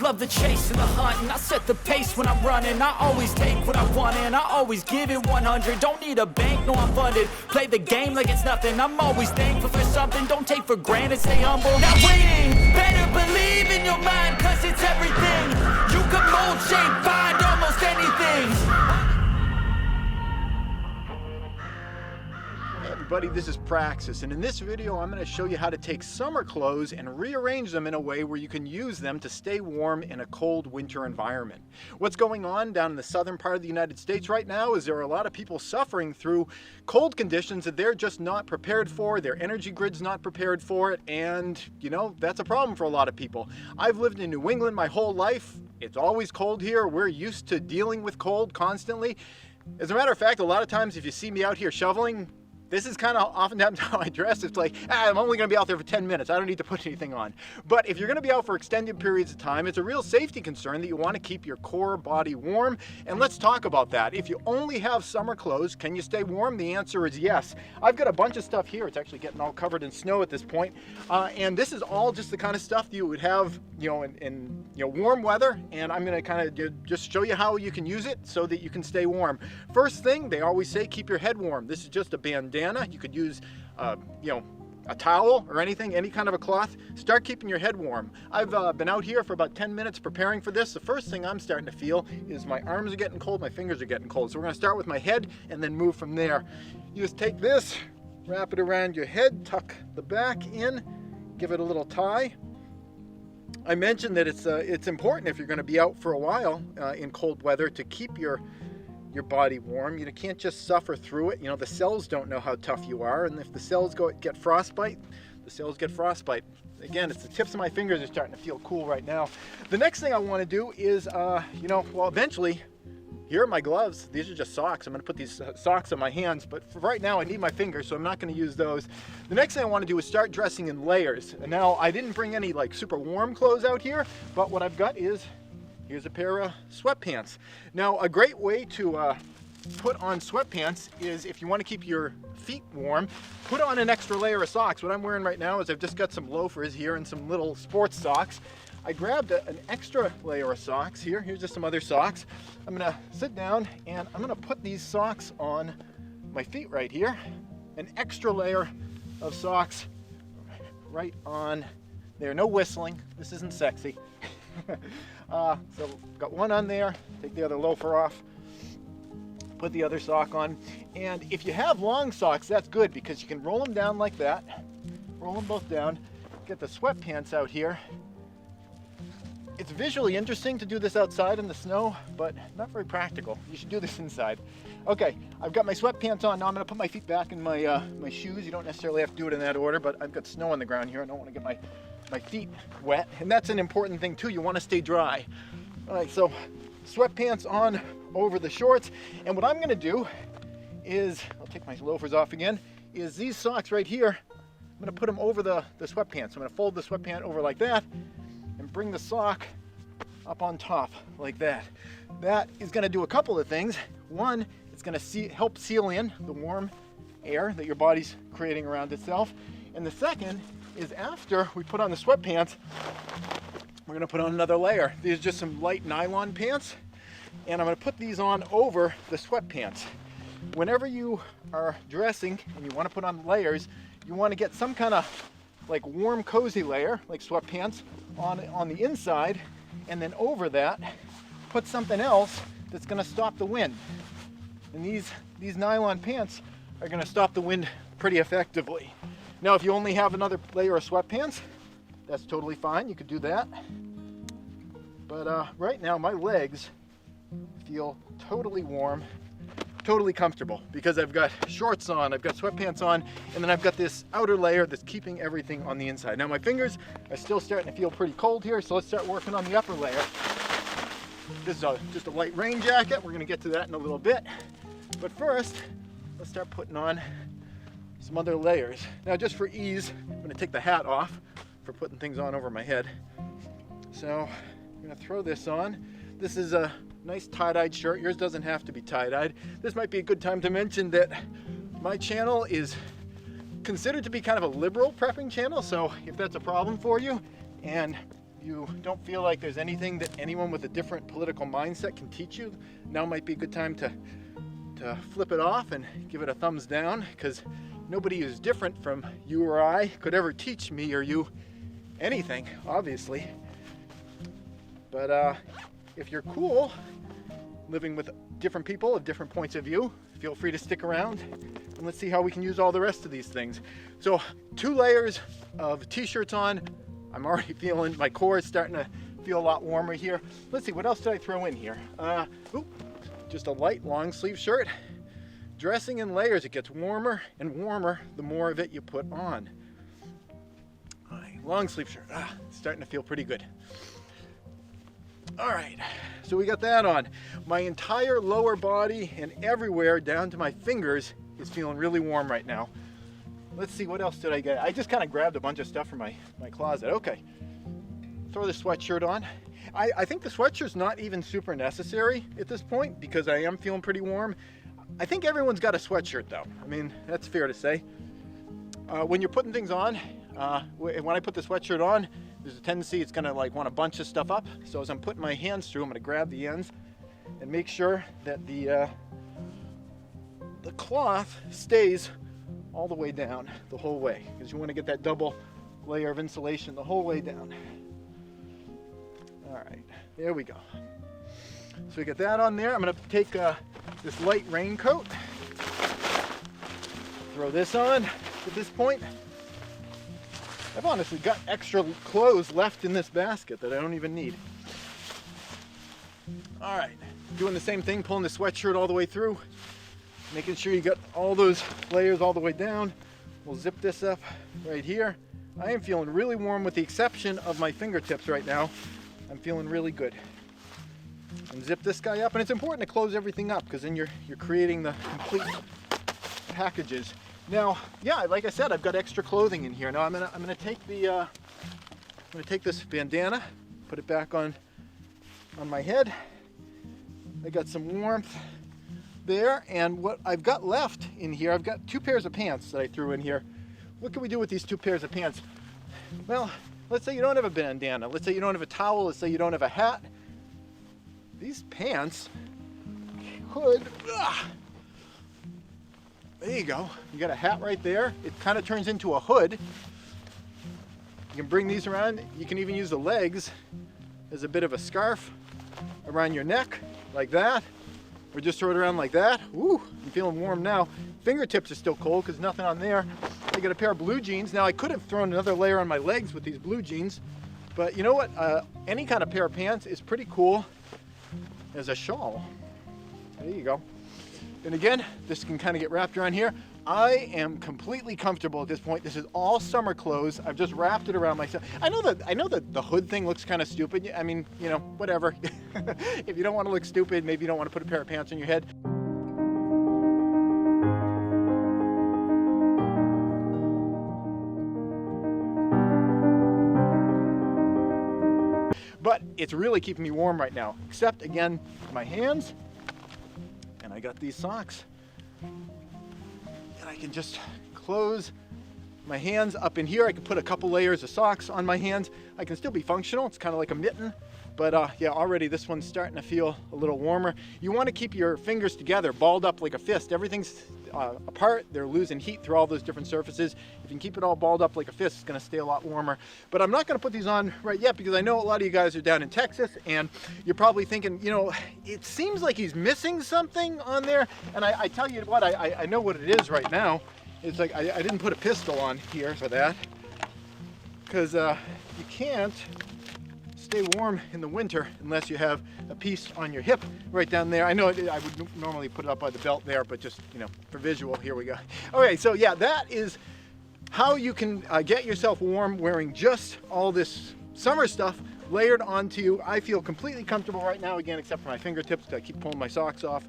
love the chase and the hunt, and I set the pace when I'm running. I always take what I want and I always give it 100. Don't need a bank, no I'm funded. Play the game like it's nothing. I'm always thankful for something. Don't take for granted, stay humble. Now waiting, better believe in your mind, cause it's everything. You can mold, shape, find almost anything. Everybody, this is Praxis, and in this video I'm going to show you how to take summer clothes and rearrange them in a way where you can use them to stay warm in a cold winter environment. What's going on down in the southern part of the United States right now is there are a lot of people suffering through cold conditions that they're just not prepared for, their energy grid's not prepared for it, and you know, that's a problem for a lot of people. I've lived in New England my whole life. It's always cold here. We're used to dealing with cold constantly. As a matter of fact, a lot of times if you see me out here shoveling, this is kind of oftentimes how I dress. It's like, I'm only going to be out there for 10 minutes. I don't need to put anything on. But if you're going to be out for extended periods of time, it's a real safety concern that you want to keep your core body warm. And let's talk about that. If you only have summer clothes, can you stay warm? The answer is yes. I've got a bunch of stuff here. It's actually getting all covered in snow at this point. And this is all just the kind of stuff that you would have, you know, in warm weather. And I'm going to kind of just show you how you can use it so that you can stay warm. First thing, they always say, keep your head warm. This is just a bandana. You could use, a towel or anything, any kind of a cloth. Start keeping your head warm. I've been out here for about 10 minutes preparing for this. The first thing I'm starting to feel is my arms are getting cold, my fingers are getting cold. So we're going to start with my head and then move from there. You just take this, wrap it around your head, tuck the back in, give it a little tie. I mentioned that it's important if you're going to be out for a while in cold weather to keep your body warm. You can't just suffer through it. You know, the cells don't know how tough you are, and if the cells get frostbite, the cells get frostbite. Again, it's the tips of my fingers are starting to feel cool right now. The next thing I want to do is, eventually, here are my gloves. These are just socks. I'm going to put these socks on my hands, but for right now I need my fingers, so I'm not going to use those. The next thing I want to do is start dressing in layers. And now I didn't bring any like super warm clothes out here, but what I've got is here's a pair of sweatpants. Now, a great way to put on sweatpants is if you want to keep your feet warm, put on an extra layer of socks. What I'm wearing right now is I've just got some loafers here and some little sports socks. I grabbed an extra layer of socks here. Here's just some other socks. I'm gonna sit down and I'm gonna put these socks on my feet right here. An extra layer of socks right on there. No whistling. This isn't sexy. So got one on there, take the other loafer off, put the other sock on, and if you have long socks, that's good because you can roll them down like that, roll them both down, get the sweatpants out here. It's visually interesting to do this outside in the snow, but not very practical. You should do this inside. Okay, I've got my sweatpants on. Now I'm gonna put my feet back in my shoes. You don't necessarily have to do it in that order, but I've got snow on the ground here. I don't want to get my feet wet, and that's an important thing too. You want to stay dry. All right, so sweatpants on over the shorts, and what I'm going to do is, I'll take my loafers off again, is these socks right here, I'm going to put them over the sweatpants. I'm going to fold the sweatpant over like that and bring the sock up on top like that. That is going to do a couple of things. One, it's going to help seal in the warm air that your body's creating around itself, and the second is after we put on the sweatpants, we're going to put on another layer. These are just some light nylon pants, and I'm going to put these on over the sweatpants. Whenever you are dressing and you want to put on layers, you want to get some kind of like warm, cozy layer, like sweatpants, on the inside, and then over that, put something else that's going to stop the wind. And these nylon pants are going to stop the wind pretty effectively. Now, if you only have another layer of sweatpants, that's totally fine. You could do that. But right now, my legs feel totally warm, totally comfortable because I've got shorts on, I've got sweatpants on, and then I've got this outer layer that's keeping everything on the inside. Now, my fingers are still starting to feel pretty cold here, so let's start working on the upper layer. This is just a light rain jacket. We're going to get to that in a little bit. But first, let's start putting on some other layers. Now, just for ease, I'm going to take the hat off for putting things on over my head. So I'm going to throw this on. This is a nice tie-dyed shirt. Yours doesn't have to be tie-dyed. This might be a good time to mention that my channel is considered to be kind of a liberal prepping channel. So if that's a problem for you and you don't feel like there's anything that anyone with a different political mindset can teach you, now might be a good time to flip it off and give it a thumbs down, because nobody who's different from you or I could ever teach me or you anything, obviously. But if you're cool living with different people of different points of view, feel free to stick around and let's see how we can use all the rest of these things. So 2 layers of t-shirts on. I'm already feeling my core is starting to feel a lot warmer here. Let's see, what else did I throw in here? Just a light long sleeve shirt. Dressing in layers, it gets warmer and warmer the more of it you put on. All right, long sleeve shirt, starting to feel pretty good. All right, so we got that on. My entire lower body and everywhere down to my fingers is feeling really warm right now. Let's see, what else did I get? I just kind of grabbed a bunch of stuff from my closet. Okay, throw the sweatshirt on. I think the sweatshirt's not even super necessary at this point because I am feeling pretty warm. I think everyone's got a sweatshirt though. I mean, that's fair to say. When you're putting things on, when I put the sweatshirt on, there's a tendency it's gonna like want to bunch this stuff up. So as I'm putting my hands through, I'm gonna grab the ends and make sure that the cloth stays all the way down the whole way, because you want to get that double layer of insulation the whole way down. All right, there we go. So we get that on there. I'm gonna take this light raincoat, throw this on at this point. I've honestly got extra clothes left in this basket that I don't even need. All right, doing the same thing, pulling the sweatshirt all the way through, making sure you got all those layers all the way down. We'll zip this up right here. I am feeling really warm with the exception of my fingertips right now. I'm feeling really good. And zip this guy up, and it's important to close everything up because then you're creating the complete packages. Now, yeah, like I said, I've got extra clothing in here. Now I'm gonna take this bandana, put it back on my head. I got some warmth there, and what I've got left in here, I've got 2 pairs of pants that I threw in here. What can we do with these 2 pairs of pants? Well, let's say you don't have a bandana. Let's say you don't have a towel. Let's say you don't have a hat. These pants could, there you go. You got a hat right there. It kind of turns into a hood. You can bring these around. You can even use the legs as a bit of a scarf around your neck, like that. Or just throw it around like that. Ooh, I'm feeling warm now. Fingertips are still cold because nothing on there. I got a pair of blue jeans. Now I could have thrown another layer on my legs with these blue jeans, but you know what? Any kind of pair of pants is pretty cool as a shawl. There you go. And again, this can kind of get wrapped around here. I am completely comfortable at this point. This is all summer clothes. I've just wrapped it around myself. I know that the hood thing looks kind of stupid. I mean, you know, whatever. If you don't want to look stupid, maybe you don't want to put a pair of pants on your head. But it's really keeping me warm right now, except again, my hands, and I got these socks. And I can just close my hands up in here. I can put a couple layers of socks on my hands. I can still be functional. It's kind of like a mitten, but yeah, already this one's starting to feel a little warmer. You want to keep your fingers together, balled up like a fist. Everything's apart. They're losing heat through all those different surfaces. If you can keep it all balled up like a fist, it's going to stay a lot warmer. But I'm not going to put these on right yet because I know a lot of you guys are down in Texas and you're probably thinking, you know, it seems like he's missing something on there. And I tell you what, I know what it is right now. It's like I didn't put a pistol on here for that because you can't stay warm in the winter unless you have a piece on your hip right down there. I know I would normally put it up by the belt there, but just, you know, for visual, here we go. Okay, so yeah, that is how you can get yourself warm wearing just all this summer stuff layered onto you. I feel completely comfortable right now, again, except for my fingertips. I keep pulling my socks off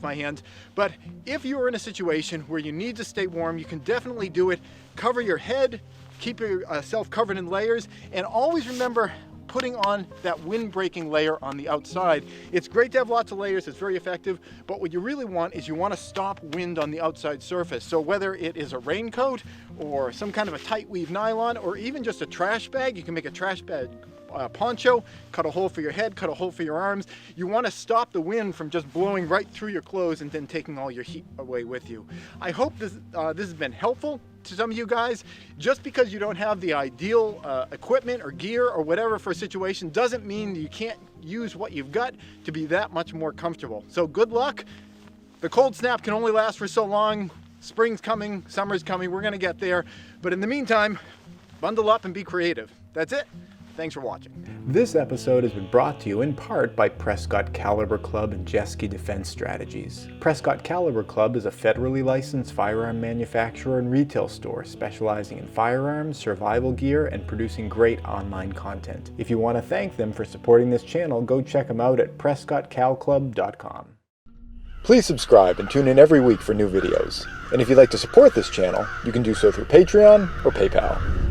my hands. But if you are in a situation where you need to stay warm, you can definitely do it. Cover your head, keep yourself covered in layers, and always remember putting on that wind-breaking layer on the outside. It's great to have lots of layers, it's very effective, but what you really want is you want to stop wind on the outside surface. So whether it is a raincoat or some kind of a tight weave nylon or even just a trash bag, you can make a trash bag poncho, cut a hole for your head, cut a hole for your arms. You want to stop the wind from just blowing right through your clothes and then taking all your heat away with you. I hope this has been helpful to some of you guys. Just because you don't have the ideal equipment or gear or whatever for a situation doesn't mean you can't use what you've got to be that much more comfortable. So good luck. The cold snap can only last for so long. Spring's coming, summer's coming, we're gonna get there. But in the meantime, bundle up and be creative. That's it. Thanks for watching. This episode has been brought to you in part by Prescott Caliber Club and Jeske Defense Strategies. Prescott Caliber Club is a federally licensed firearm manufacturer and retail store specializing in firearms, survival gear, and producing great online content. If you want to thank them for supporting this channel, go check them out at PrescottCalClub.com. Please subscribe and tune in every week for new videos. And if you'd like to support this channel, you can do so through Patreon or PayPal.